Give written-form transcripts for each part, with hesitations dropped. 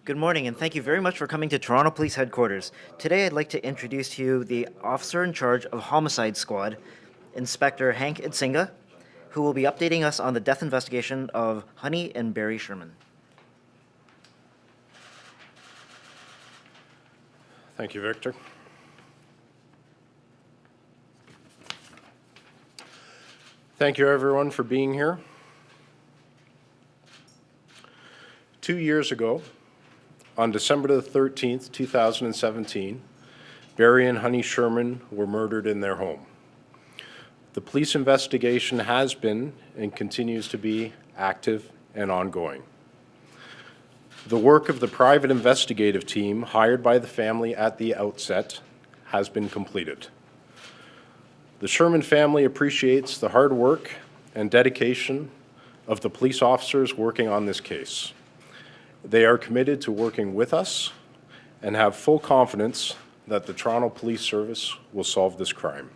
Good morning, and thank you very much for coming to Toronto Police Headquarters. Today I'd like to introduce to you the officer in charge of Homicide Squad, Inspector Hank Idsinga, who will be updating us on the death investigation of Honey and Barry Sherman. Thank you, Victor. Thank you, everyone, for being here. 2 years ago, on December the 13th, 2017, Barry and Honey Sherman were murdered in their home. The police investigation has been and continues to be active and ongoing. The work of the private investigative team hired by the family at the outset has been completed. The Sherman family appreciates the hard work and dedication of the police officers working on this case. They are committed to working with us and have full confidence that the Toronto Police Service will solve this crime.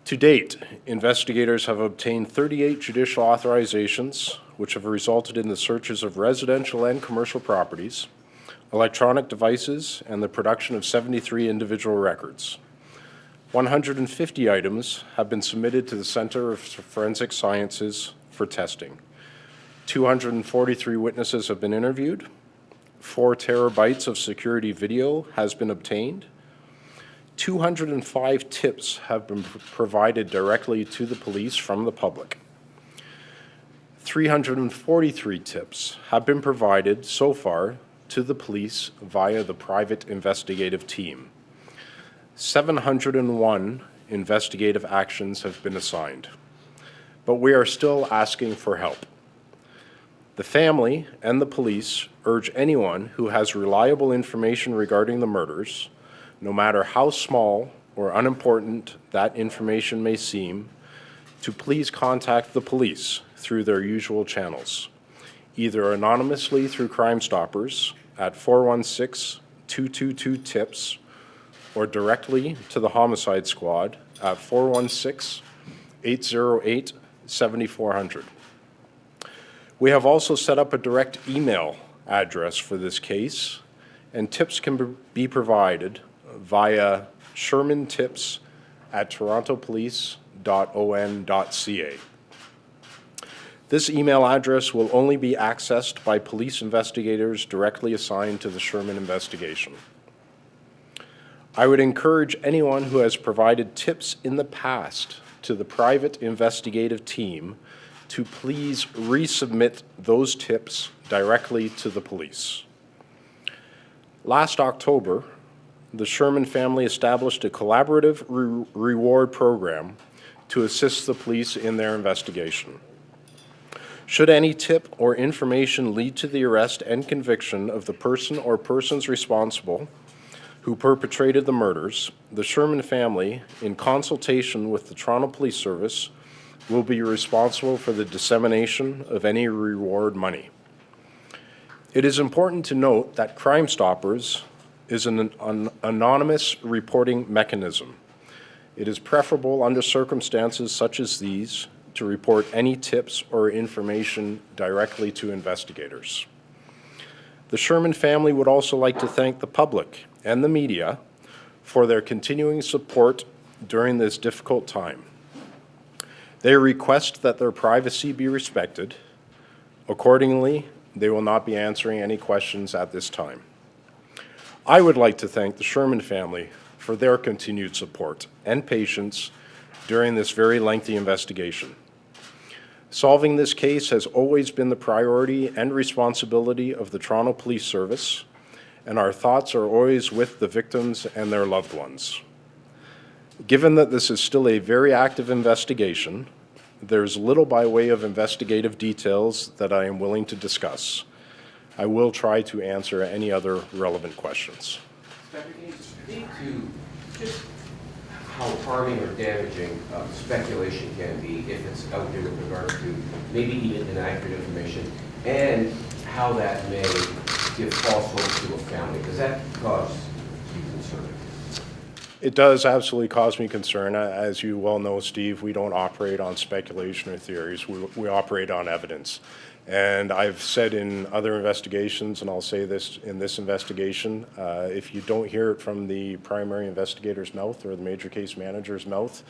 To date, investigators have obtained 38 judicial authorizations, which have resulted in the searches of residential and commercial properties, electronic devices, and the production of 73 individual records. 150 items have been submitted to the Centre of Forensic Sciences for testing. 243 witnesses have been interviewed. 4 terabytes of security video has been obtained. 205 tips have been provided directly to the police from the public. 343 tips have been provided so far to the police via the private investigative team. 701 investigative actions have been assigned, but we are still asking for help. The family and the police urge anyone who has reliable information regarding the murders, no matter how small or unimportant that information may seem, to please contact the police through their usual channels, either anonymously through Crime Stoppers at 416-222-TIPS or directly to the Homicide Squad at 416-808-7400. We have also set up a direct email address for this case, and tips can be provided via shermantips@torontopolice.on.ca. This email address will only be accessed by police investigators directly assigned to the Sherman investigation. I would encourage anyone who has provided tips in the past to the private investigative team to please resubmit those tips directly to the police. Last October, the Sherman family established a collaborative reward program to assist the police in their investigation. Should any tip or information lead to the arrest and conviction of the person or persons responsible who perpetrated the murders, the Sherman family, in consultation with the Toronto Police Service, will be responsible for the dissemination of any reward money. It is important to note that Crime Stoppers is an anonymous reporting mechanism. It is preferable under circumstances such as these to report any tips or information directly to investigators. The Sherman family would also like to thank the public and the media for their continuing support during this difficult time. They request that their privacy be respected. Accordingly, they will not be answering any questions at this time. I would like to thank the Sherman family for their continued support and patience during this very lengthy investigation. Solving this case has always been the priority and responsibility of the Toronto Police Service, and our thoughts are always with the victims and their loved ones. Given that this is still a very active investigation, there's little by way of investigative details that I am willing to discuss. I will try to answer any other relevant questions. Inspector, can you speak to just how harming or damaging speculation can be if it's out there with regard to maybe even inaccurate information, and how that may give false hope to a family? Does that cause you concern? It does absolutely cause me concern. As you well know, Steve, we don't operate on speculation or theories. We operate on evidence. And I've said in other investigations, and I'll say this in this investigation, if you don't hear it from the primary investigator's mouth or the major case manager's mouth,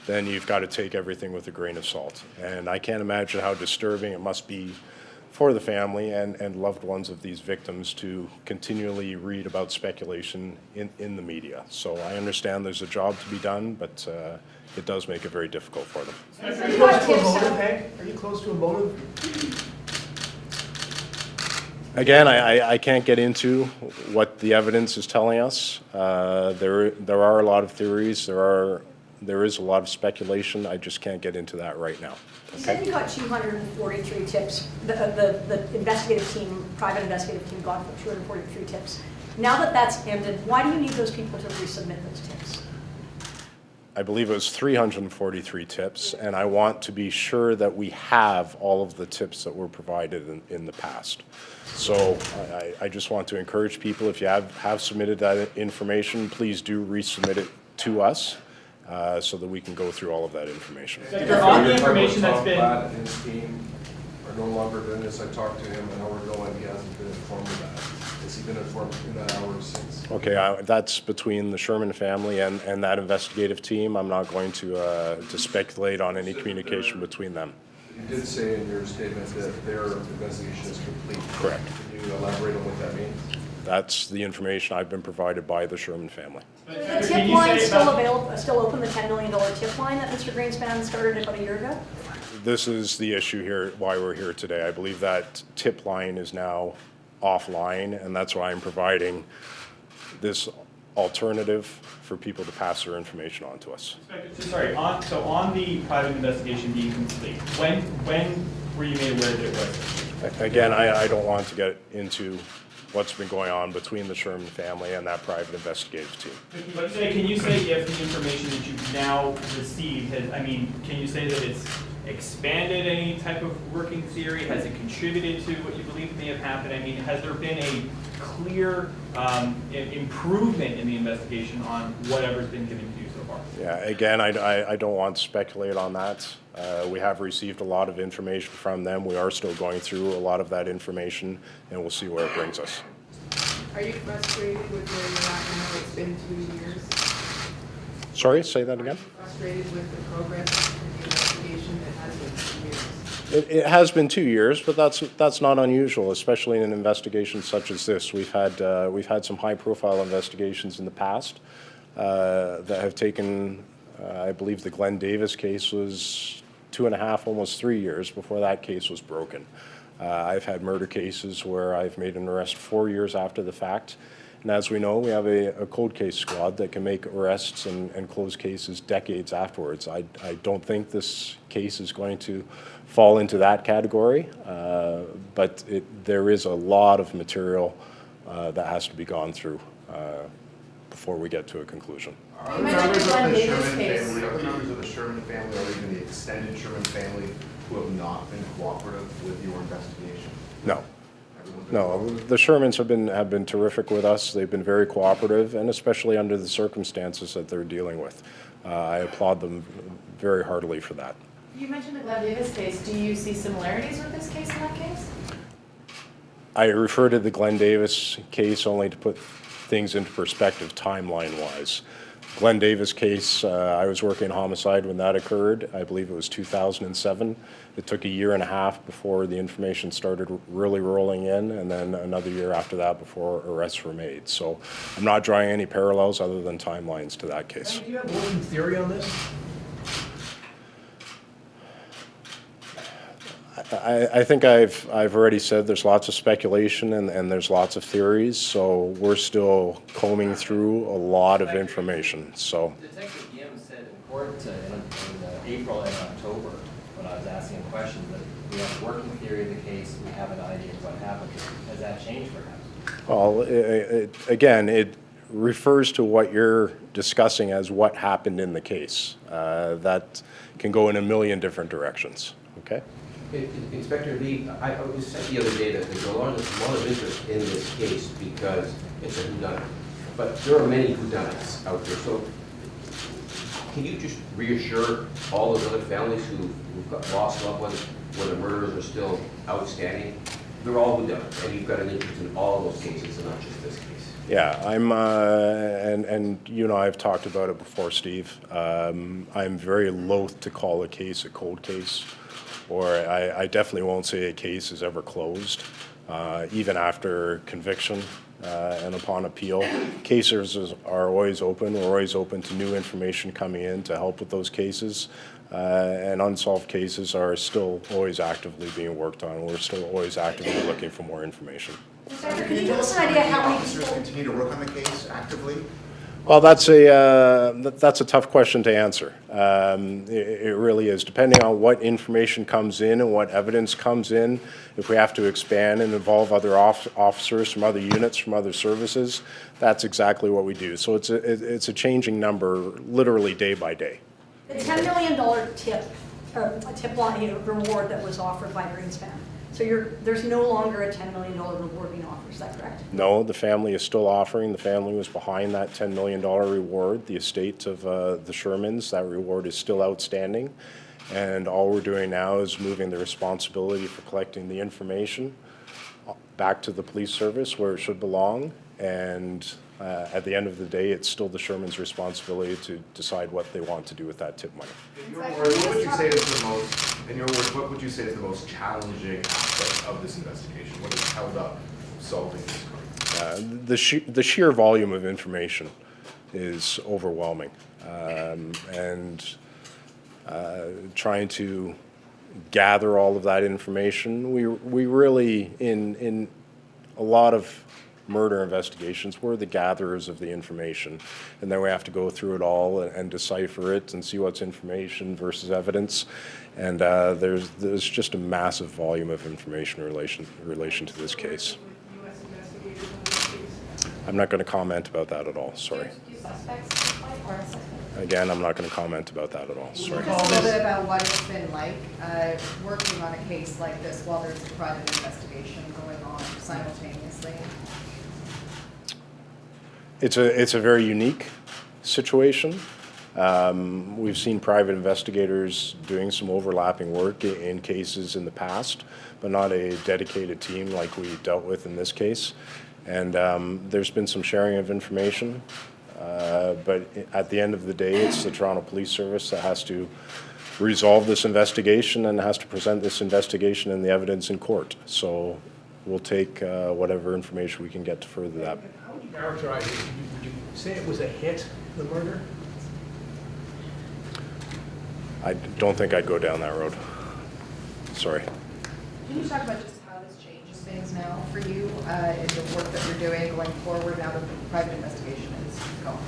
then you've got to take everything with a grain of salt. And I can't imagine how disturbing it must be for the family and loved ones of these victims to continually read about speculation in the media. So I understand there's a job to be done, but it does make it very difficult for them. Are you close to a motive, Hank? Are you close to a motive? Again, I can't get into what the evidence is telling us. There are a lot of theories. There is a lot of speculation. I just can't get into that right now. You said you got 243 tips. The investigative team, private investigative team, got 243 tips. Now that that's ended, why do you need those people to resubmit those tips? I believe it was 343 tips, and I want to be sure that we have all of the tips that were provided in the past. So I just want to encourage people, if you have submitted that information, please do resubmit it to us so that we can go through all of that information. On the information that's been... and his team are no longer doing this. I talked to him an hour ago and he hasn't been informed of that. Has he been informed in that hour since? Okay, that's between the Sherman family and that investigative team. I'm not going to speculate on any communication between them. You did say in your statement that their investigation is complete. Correct. Can you elaborate on what that means? That's the information I've been provided by the Sherman family. Is the tip line still available, still open, the $10 million tip line that Mr. Greenspan started about a year ago? This is the issue here, why we're here today. I believe that tip line is now offline, and that's why I'm providing this alternative for people to pass their information on to us. Sorry, so on the private investigation being complete, when were you made aware that it was? Again, I don't want to get into what's been going on between the Sherman family and that private investigative team. But can you say if the information that you've now received has, can you say that it's expanded any type of working theory? Has it contributed to what you believe may have happened? Has there been a clear improvement in the investigation on whatever's been given to you so far? Yeah, again, I don't want to speculate on that. We have received a lot of information from them. We are still going through a lot of that information, and we'll see where it brings us. Are you frustrated with where you're at now? It's been 2 years. Sorry, say that again? Are you frustrated with the progress of the investigation that has been 2 years? It has been 2 years, but that's not unusual, especially in an investigation such as this. We've had some high-profile investigations in the past that have taken. I believe the Glenn Davis case was 2.5, almost 3 years before that case was broken. I've had murder cases where I've made an arrest 4 years after the fact. And as we know, we have a cold case squad that can make arrests and close cases decades afterwards. I don't think this case is going to fall into that category, but there is a lot of material that has to be gone through before we get to a conclusion. You mentioned the Glenn Davis Sherman case. family, are the members of the Sherman family or even the extended Sherman family who have not been cooperative with your investigation? No. Everyone's been No, cooperative? the Shermans have been terrific with us. They've been very cooperative, and especially under the circumstances that they're dealing with. I applaud them very heartily for that. You mentioned the Glenn Davis case. Do you see similarities with this case and that case? I refer to the Glenn Davis case only to put things into perspective timeline-wise. Glenn Davis case, I was working homicide when that occurred. I believe it was 2007. It took 1.5 years before the information started really rolling in, and then another year after that before arrests were made. So I'm not drawing any parallels other than timelines to that case. Do you have a working theory on this? I think I've already said there's lots of speculation and there's lots of theories, so we're still combing through a lot of information. So Detective Yim said in court in April and October, when I was asking questions, that we have a working theory of the case, we have an idea of what happened. Has that changed perhaps? well, again, it refers to what you're discussing as what happened in the case. That can go in a million different directions. Okay. Inspector Lee, I was said the other day that there's a lot of interest in this case because it's a whodunit. But there are many whodunits out there. So can you just reassure all those other families who've got lost loved ones where the murders are still outstanding? They're all who done it, and you've got an interest in all those cases and not just this case. Yeah, and you and I have talked about it before, Steve. I'm very loath to call a case a cold case, or I definitely won't say a case is ever closed, even after conviction and upon appeal. Cases are always open. We're always open to new information coming in to help with those cases. And unsolved cases are still always actively being worked on. We're still always actively looking for more information. Inspector, can you give us an idea how many officers people? continue to work on the case actively? Well, that's a tough question to answer. It really is. Depending on what information comes in and what evidence comes in, if we have to expand and involve other officers from other units, from other services, that's exactly what we do. So it's a changing number, literally day by day. The $10 million tip, a tip line, reward that was offered by Greenspan. So there's no longer a $10 million reward being offered, is that correct? No, the family is still offering. The family was behind that $10 million reward. The estate of the Shermans, that reward is still outstanding. And all we're doing now is moving the responsibility for collecting the information back to the police service where it should belong. And at the end of the day, it's still the Shermans' responsibility to decide what they want to do with that tip money. In your words, what would you say is the most, in your words, what would you say is the most challenging aspect of this investigation? What has held up solving this crime? The sheer volume of information is overwhelming. And trying to gather all of that information, we really, in a lot of murder investigations, we're the gatherers of the information, and then we have to go through it all and decipher it and see what's information versus evidence. And there's just a massive volume of information in relation to this case. U.S. investigators on this case? I'm not going to comment about that at all. Sorry. Do suspects or suspects? Again, I'm not going to comment about that at all. Sorry. Just a little bit about what it's been like working on a case like this while there's a private investigation going on simultaneously. It's a very unique situation. We've seen private investigators doing some overlapping work in cases in the past, but not a dedicated team like we dealt with in this case. And there's been some sharing of information, but at the end of the day, it's the Toronto Police Service that has to resolve this investigation and has to present this investigation and the evidence in court. So we'll take whatever information we can get to further that. How would you characterize it? Would you say it was a hit, the murder? I don't think I'd go down that road. Sorry. Can you talk about just how this changes things now for you in the work that you're doing going forward now that the private investigation is gone?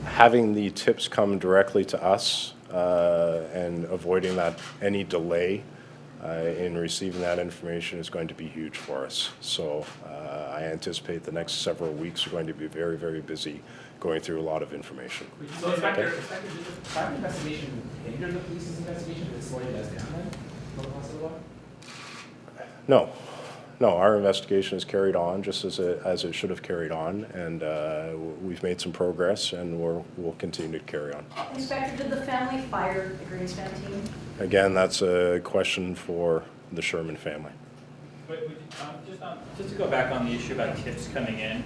Having the tips come directly to us and avoiding that any delay in receiving that information is going to be huge for us. So I anticipate the next several weeks are going to be very, very busy going through a lot of information. So, Inspector, did the private investigation hinder the police's investigation? Did it slow you guys down then over the last little while? No, our investigation is carried on just as it should have carried on, and we've made some progress, and we'll continue to carry on. Inspector, did the family fire the Greenspan team? Again, that's a question for the Sherman family. But just to go back on the issue about tips coming in,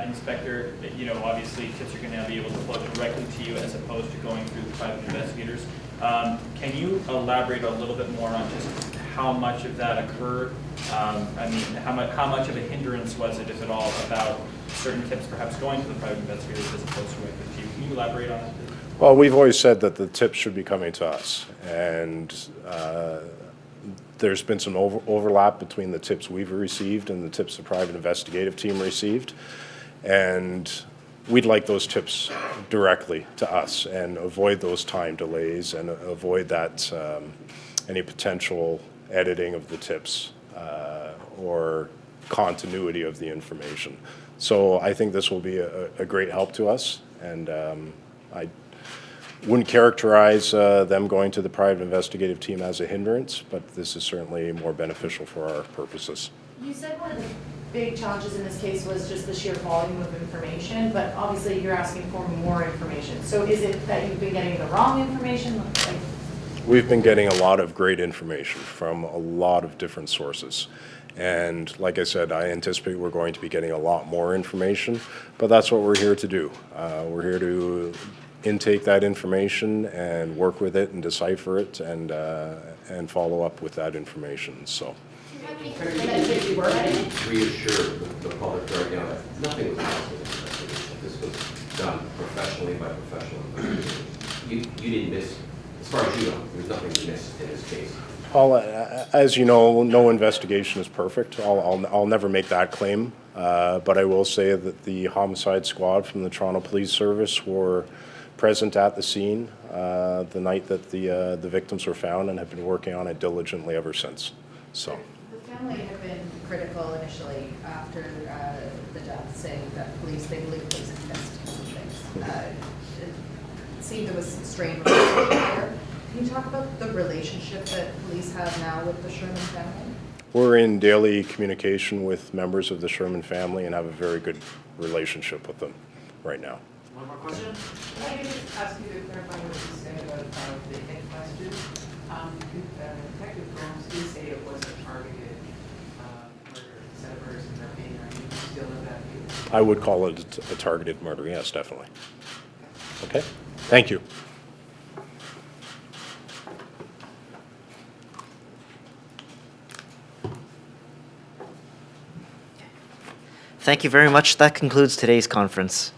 Inspector, obviously tips are going to be able to flow directly to you as opposed to going through the private investigators. Can you elaborate a little bit more on just how much of that occurred? How much of a hindrance was it, if at all, about certain tips perhaps going to the private investigators as opposed to directly to you? Can you elaborate on that, please? Well, we've always said that the tips should be coming to us, and there's been some overlap between the tips we've received and the tips the private investigative team received, and we'd like those tips directly to us and avoid those time delays and avoid that any potential editing of the tips or continuity of the information. So I think this will be a great help to us, and I wouldn't characterize them going to the private investigative team as a hindrance, but this is certainly more beneficial for our purposes. You said one of the big challenges in this case was just the sheer volume of information, but obviously you're asking for more information. So is it that you've been getting the wrong information? Like, We've been getting a lot of great information from a lot of different sources. And like I said, I anticipate we're going to be getting a lot more information, but that's what we're here to do. We're here to intake that information and work with it and decipher it and follow up with that information. So. Reassure the public right now that nothing was lost in this investigation. This was done professionally by professional investigators. You didn't miss, as far as you know, there's nothing missed in this case. As you know, no investigation is perfect. I'll never make that claim, but I will say that the homicide squad from the Toronto Police Service were present at the scene the night that the victims were found and have been working on it diligently ever since. So. the family had been critical initially after the death, saying that they believe police had missed some things. It seemed there was some strained relationship there. Can you talk about the relationship that police have now with the Sherman family? We're in daily communication with members of the Sherman family and have a very good relationship with them right now. One more question? Can I just ask you to clarify what you said about the hit question? Detective Gomes did say it was a targeted murder instead of murders in their opinion. Are you still of that view? I would call it a targeted murder, yes, definitely. Okay, thank you. Thank you very much. That concludes today's conference.